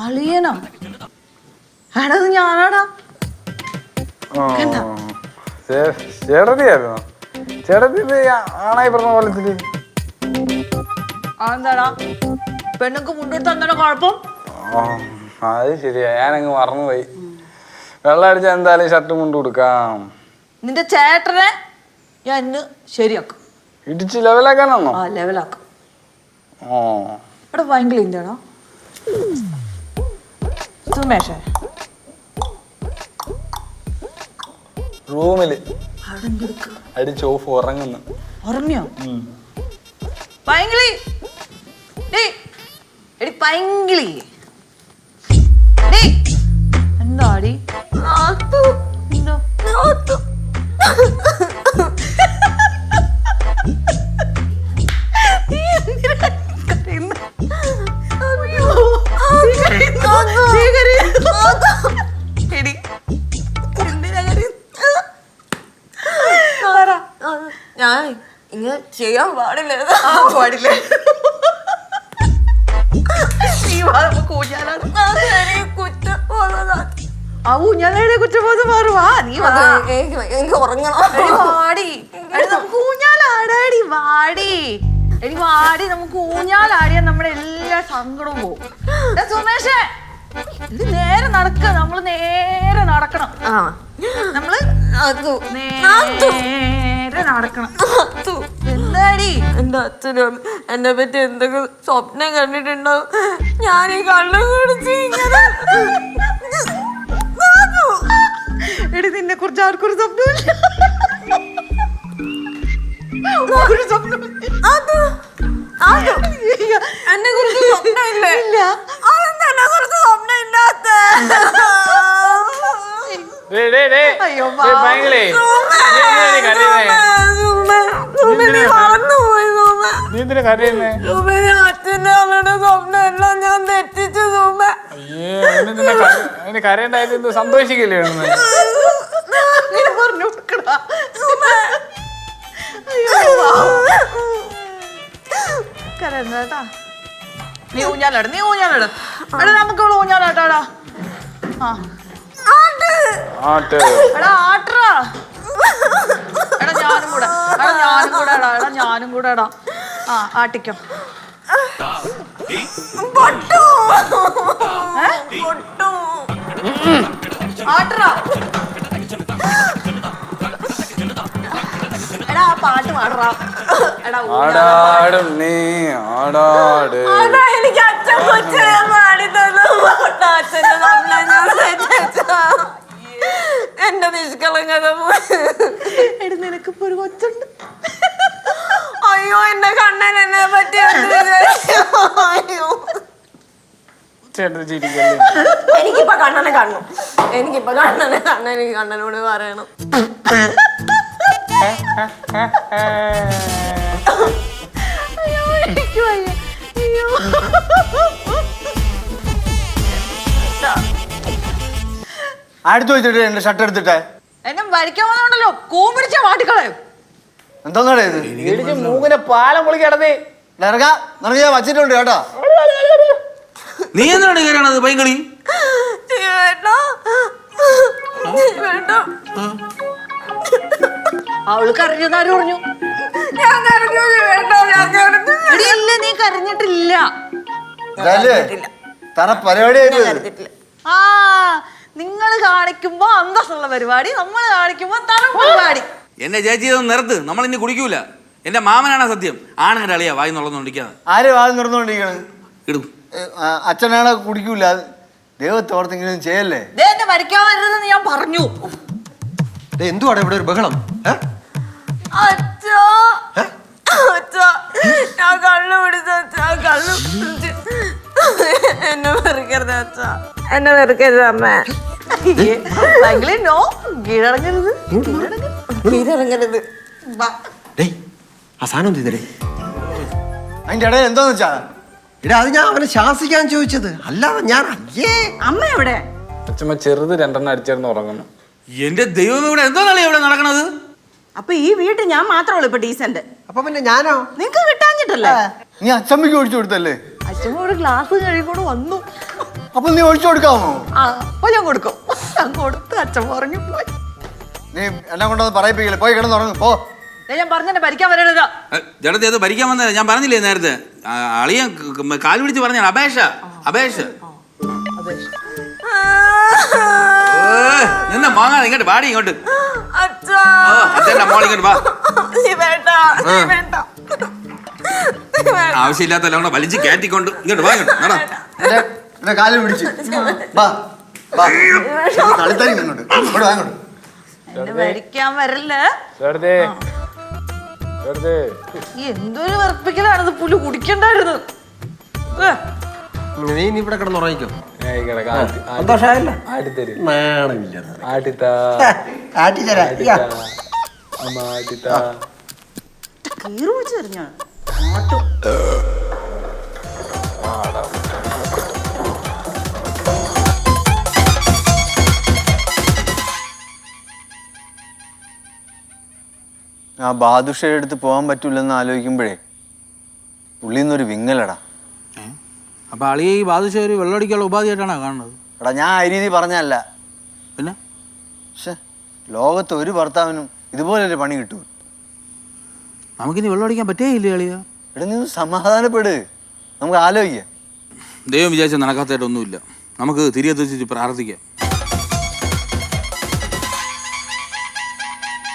അളിയനോ? എടത് ഞാനാടാ. ചേട്ടത്തിയായിരുന്നോ? ചേട്ടത്തി ആണായി പറഞ്ഞ പോലത്തില് അതെന്താടാ പെണ്ണുക്ക് മുണ്ടെടുത്ത് എന്താ കുഴപ്പം? അത് ശരിയാ, ഞാനങ്ങ് മറന്നുപോയി. വെള്ളം അടിച്ചാൽ എന്തായാലും ഷർട്ട് മുണ്ട് കൊടുക്കാം. നിന്റെ ചേട്ടനെ ഞാൻ ഇന്ന് ശരിയാക്കും. ഇടിച്ച് ലെവലാക്കാനാണോ? ആ ലെവലാക്കാം. ഇവിടെ ഭയങ്കര ഇന്ത്യയാണോ സുമേഷേ? റൂമില് അടിച്ച് ഓഫ് ഉറങ്ങുന്നു. ഉറങ്ങിയോ? പൈങ്കിളി എടി പൈങ്കിളി എന്താടി? എന്തോ ഞാൻ ഇങ്ങനെ ചെയ്യാൻ പാടില്ല. പാടില്ല. ഊഞ്ഞാലയുടെ കുറ്റബോധം മാറുവാ. നീ എനിക്ക് ഉറങ്ങണം. വാടി നമുക്ക് ഊഞ്ഞാലാടാടി. വാടി എടി വാടി, നമുക്ക് ഊഞ്ഞാലാടിയാ നമ്മുടെ എല്ലാ സങ്കടവും പോകും. സുമേഷേ ഇത് നേരെ നടക്ക, നമ്മള് നേരെ നടക്കണം. നമ്മള് നേരെ നടക്കണം. എന്താടി? എന്റെ അച്ഛനും എന്നെ പറ്റി എന്തൊക്കെ സ്വപ്നം കണ്ടിട്ടുണ്ടാവും. ഞാൻ ഈ കള്ളം കുടിച്ച് എടി നിന്നെ കുറിച്ച് ആർക്കൊരു സ്വപ്നമില്ല. എന്നെ കുറിച്ച് സ്വപ്നമില്ല. എന്നെ കുറിച്ച് സ്വപ്നം ഇല്ലാത്ത അച്ഛന്റെ അവളുടെ സ്വപ്നം എല്ലാം ഞാൻ തെറ്റിച്ചു. കരണ്ടായത് സന്തോഷിക്കില്ലേ? പറഞ്ഞു കരണ്ടാ. നീ ഊഞ്ഞാലാട്, നീ ഊഞ്ഞാലാട്. എടാ നമുക്ക് ഇവിടെ ഊഞ്ഞാലാട്ടാടാ. എടാ ആട്ടറാ. എടാ ഞാനും കൂടെ. എടാ ഞാനും കൂടെ. എടാ ഞാനും കൂടെ. എടാ ആ ആട്ടിക്കോ. ആട്ടറാ. എടാ ആ പാട്ട് പാടറാ. എടാ ആടാടും നീ ആടാട്. എനിക്ക് അച്ഛൻ കൊച്ചിനെ പാടി തന്നു. അച്ഛന്റെ സ്വപ്നം ഞാൻ എന്റെ നിഷ്കളങ്കത എടി നിനക്കിപ്പോ ഒരു കൊച്ചുണ്ട്. അയ്യോ എന്റെ കണ്ണൻ എന്നെ പറ്റി അയ്യോ എനിക്കിപ്പൊ കണ്ണനെ കാണണം. എനിക്കിപ്പൊ കണ്ണനെ കാണണം. എനിക്ക് കണ്ണനോട് പറയണം. അയ്യോ എനിക്ക് വയ്യ. അയ്യോ അടുത്ത് വെച്ചിട്ട് എന്റെ ഷർട്ട് എടുത്തിട്ടെ എന്നെ വരയ്ക്കാൻ വന്നോണ്ടല്ലോ കൂമ്പിടിച്ച വാട്ടിക്കളയും. എന്താ ഇത്? മൂക്കിനെ പാലം പൊളി കിടന്നേ ഞാൻ വച്ചിട്ടുണ്ട് കേട്ടോ. നീ എന്താണ് കയറണത് പൈങ്കളി? അവള് കരഞ്ഞു പറഞ്ഞു. നീ കരഞ്ഞിട്ടില്ല. തറ പരിപാടി. ആ നിങ്ങള് കാണിക്കുമ്പോ അന്തസ്സുള്ള പരിപാടി, നമ്മള് കാണിക്കുമ്പോ തറ പരിപാടി. എന്നെ ചേച്ചി നിർത്ത്, നമ്മൾ ഇനി കുടിക്കൂല. എന്റെ മാമനാണ് സത്യം. ആണെന്റെ അളിയാ വായി നുള്ളന്നുകൊണ്ടിരിക്കാതെ. ആര് വായി നിർന്നുകൊണ്ടിരിക്കണ്? ഇടും അച്ഛനാണ് കുടിക്കൂല. ദൈവത്തോർത്തെങ്കിലും ചെയ്യല്ലേ. എന്നെ വരയ്ക്കാൻ വരരുതെന്ന് ഞാൻ പറഞ്ഞു. എന്തുവാണ് ഇവിടെ ഒരു ബഹളം? ഞാൻ കള്ളു പിടിച്ച കള്ളു എന്നെ വെറുക്കരുത് അച്ഛാ. എന്നെ വെറുക്കരുത് അമ്മ. നോ കീഴടങ്ങരുത്. കീഴടങ്ങരുത്. അതിന്റെ ഇടയിൽ എന്താന്ന് വെച്ചാ എടാ അത് ഞാൻ അവനെ ശാസിക്കാൻ ചോദിച്ചത്, അല്ലാതെ ഞാൻ. അമ്മ എവിടെ? അച്ഛമ്മ ചെറുത് 2 അടിച്ചേർന്ന് ഉറങ്ങണം. എന്റെ ദൈവം, ഇവിടെ എന്തോ കളി ഇവിടെ നടക്കണത്? അപ്പൊ ഈ വീട്ടിൽ ഞാൻ മാത്രമേ ഇപ്പൊ ഡീസന്റ്. അപ്പൊ പിന്നെ ഞാനോ? നിങ്ങക്ക് കിട്ടാഞ്ഞിട്ടല്ലേ? നീ അച്ഛമ്മയ്ക്ക് ഒഴിച്ചു കൊടുത്തല്ലേ? അച്ഛമ്മ ഒരു ഗ്ലാസ് കഴിക്കൊണ്ട് വന്നു. അപ്പൊ നീ ഒഴിച്ചു കൊടുക്കാമോ? അപ്പൊ ഞാൻ കൊടുക്കും. ഞാൻ കൊടുത്ത് അച്ഛൻ പറഞ്ഞു പോയി. നീ എന്നെ കൊണ്ടൊന്ന് പറയിപ്പിക്കില്ല, പോയി കിടന്നുറങ്ങും പോ. ഞാൻ പറഞ്ഞെ ഭരിക്കാൻ വരരുത്. ചേട്ടത്തി അത് ഭരിക്കാൻ വന്നത് ഞാൻ പറഞ്ഞില്ലേ നേരത്തെ. അളിയൻ കാല് പിടിച്ച് പറഞ്ഞാണ് അപേക്ഷ അപേക്ഷ. നിന്നെ മാങ്ങാതെ ഇങ്ങോട്ട് പാടി ഇങ്ങോട്ട്. അച്ഛൻ്റെ മോൾ ഇങ്ങോട്ട് വാ. ആവശ്യമില്ലാത്തല്ല കൂടെ വലിച്ച് കയറ്റിക്കൊണ്ട് ഇങ്ങോട്ട് വാ. ഇങ്ങോട്ട് എന്നെ കാലിൽ പിടിച്ച് വാ വാ. കളിത്തരി ഇങ്ങോട്ട് ഇങ്ങോട്ട് വാ ഇങ്ങോട്ട്. എന്നെ ഭരിക്കാൻ വരല്ലേ? എന്തൊരു വെറുപ്പിക്കലാണിത്. പുല്ല് കുടിക്കണ്ടായിരുന്നു. നീ ഇവിടെ കിടന്നുറങ്ങിക്കോ. കീറ് വെച്ച് തരുന്ന ആ ബാദുഷയുടെ അടുത്ത് പോകാൻ പറ്റൂലെന്ന് ആലോചിക്കുമ്പോഴേ ഉള്ളിൽ നിന്നൊരു വിങ്ങലടാ. അപ്പൊ അളിയെ ഈ ബാദുഷ ഒരു വെള്ളമടിക്കാനുള്ള ഉപാധിയായിട്ടാണോ കാണുന്നത്? എടാ ഞാൻ ആ രീതി പറഞ്ഞല്ല. പിന്നെ പക്ഷെ ലോകത്ത് ഒരു ഭർത്താവിനും ഇതുപോലൊരു പണി കിട്ടും. നമുക്കിനി വെള്ളമടിക്കാൻ പറ്റേയില്ലേ അളിയ? എടാ നീ സമാധാനപ്പെട്, നമുക്ക് ആലോചിക്കാം. ദൈവം വിചാരിച്ച നടക്കാത്തായിട്ടൊന്നുമില്ല. നമുക്ക് തിരികെ തിരിച്ച് പ്രാർത്ഥിക്കാം.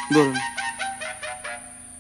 എന്തോ